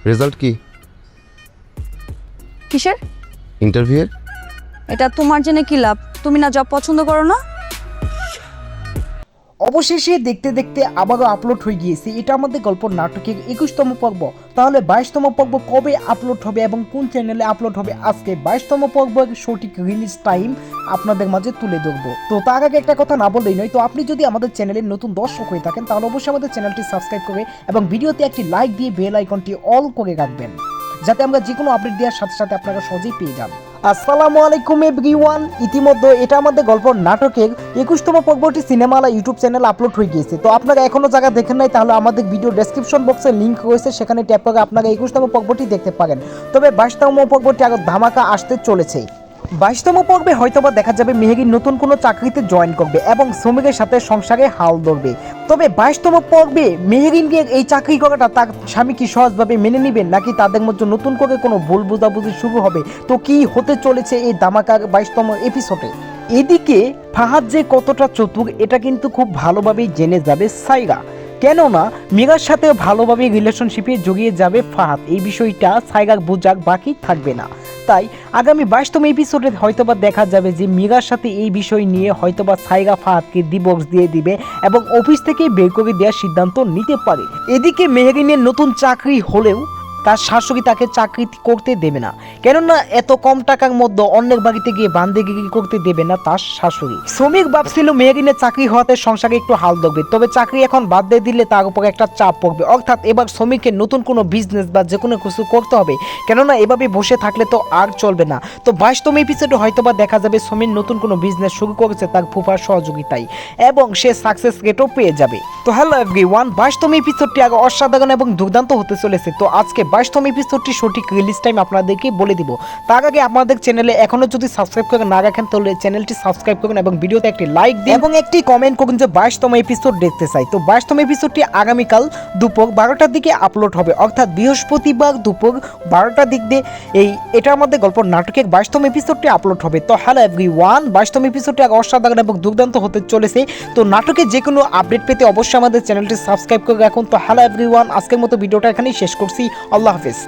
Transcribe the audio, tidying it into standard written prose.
Result কি? কিসের? ইন্টারভিউয়ের। এটা তোমার জেনে কি লাভ? তুমি না জব পছন্দ করো না? অবশেষে দেখতে দেখতে আবারও আপলোড হয়ে গিয়েছে এটা আমাদের গল্প নাটকের 21তম পর্ব। তাহলে 22তম পর্ব কবে আপলোড হবে এবং কোন চ্যানেলে আপলোড হবে, আজকে 22তম পর্বের সঠিক রিলিজ টাইম আপনাদের মাঝে তুলে ধরবো। তো তার আগে একটা কথা না বললেই নয়, তো আপনি যদি আমাদের চ্যানেলের নতুন দর্শক হয়ে থাকেন তাহলে অবশ্যই আমাদের চ্যানেলটি সাবস্ক্রাইব করে এবং ভিডিওতে একটি লাইক দিয়ে বেল আইকনটি অল করে রাখবেন, যাতে আমরা যে কোনো আপডেট দেওয়ার সাথে সাথে আপনারা সহজেই পেয়ে যান। আসসালামু আলাইকুম এভরিওয়ান। ইতিমধ্যে এটা আমাদের গল্প নাটকের 21তম পর্বটি সিনেমালা ইউটিউব চ্যানেল আপলোড হয়ে গিয়েছে। তো আপনারা এখনো জায়গা দেখেন নাই তাহলে আমাদের ভিডিও ডেসক্রিপশন বক্সে লিংক রয়েছে, সেখানে ট্যাপ করে আপনারা 21তম পর্বটি দেখতে পারেন। তবে 22তম পর্বটি আরো ধামাকা আসতে চলেছে। 22তম পর্বে হয়তোবা দেখা যাবে মেহেরি নতুন কোনো চাকরিতে জয়েন করবে এবং শ্রমিকের সাথে সংসারে হাল ধরবে। তবে 22তম পর্বে মেহেরিনের এই চাকরি করাটা তার স্বামী কি সহজভাবে মেনে নেবেন, নাকি তাদের মধ্যে নতুন করে কোনো ভুল বোঝাবুঝি শুরু হবে? তো কি হতে চলেছে এই ধামাকার 22তম এপিসোডে? এদিকে ফাহাদ যে কতটা চতুর এটা কিন্তু খুব ভালোভাবেই জেনে যাবে সাইরা, কেননা মীরার সাথে ভালোভাবে রিলেশনশিপে জড়িয়ে যাবে ফাহাদ। এই বিষয়টা সাইরার বোঝার বাকি থাকবে না। তাই আগামী 22তম এপিসোডে হয়তোবা দেখা যাবে যে মীরার সাথে এই বিষয় নিয়ে হয়তোবা সাইরা ফাহাদকে ডিভোর্স দিয়ে দিবে এবং অফিস থেকে বের করে দেওয়ার সিদ্ধান্ত নিতে পারে। এদিকে মেহেরিনের নতুন চাকরি হলেও তার শাশুড়ি তাকে চাকরি করতে দেবে না, কেননা এত কম টাকার মধ্যে অন্যের বাড়িতে গিয়ে বান্দিগিরি করতে দেবে না তার শাশুড়ি। শ্রমিক ভাবছিল মেহেরিনের চাকরি হওয়াতে সংসারে একটু হাল ধরবে, তবে চাকরি এখন বাদ দিয়ে দিলে তার উপর একটা চাপ পড়বে। অর্থাৎ এবার শ্রমিকের নতুন কোনো বিজনেস বা যে কোনো কিছু করতে হবে, কেননা এভাবে বসে থাকলে তো আর চলবে না। তো 22তম এপিসোডে হয়তোবা দেখা যাবে শ্রমিক নতুন কোনো বিজনেস শুরু করেছে তার ফুফার সহযোগিতায় এবং সে সাকসেস রেটও পেয়ে যাবে। তো হ্যালো এভরিওয়ান, 22তম এপিসোডটি আগে অসাধারণ এবং দুর্দান্ত হতে চলেছে। তো আজকে 22তম এপিসোডটি সঠিক রিলিজ টাইম আপনাদেরকে বলে দিব। তার আগে আপনাদের চ্যানেলে এখনো যদি সাবস্ক্রাইব করে না রাখেন তাহলে চ্যানেলটি সাবস্ক্রাইব করুন এবং ভিডিওতে একটি লাইক দিন এবং একটি কমেন্ট করুন যে 22তম এপিসোড দেখতে চাই। তো 22তম এপিসোডটি আগামীকাল দুপুর 12টার দিকে আপলোড হবে, অর্থাৎ বৃহস্পতিবার দুপুর 12টার দিক দিয়ে এটার মধ্যে গল্প নাটকের 22তম এপিসোডটি আপলোড হবে। তো হ্যালো এভরিওয়ান, 22তম এপিসোডটি আগে অসাধারণ এবং দুর্দান্ত হতে চলেছে। তো নাটকের যে কোনো আপডেট পেতে অবশ্যই আমাদের চ্যানেলটি সাবস্ক্রাইব করে রাখুন। তো হ্যালো এভরিওয়ান, আজকের মতো ভিডিওটা এখানেই শেষ করছি। আল্লাহ হাফেজ।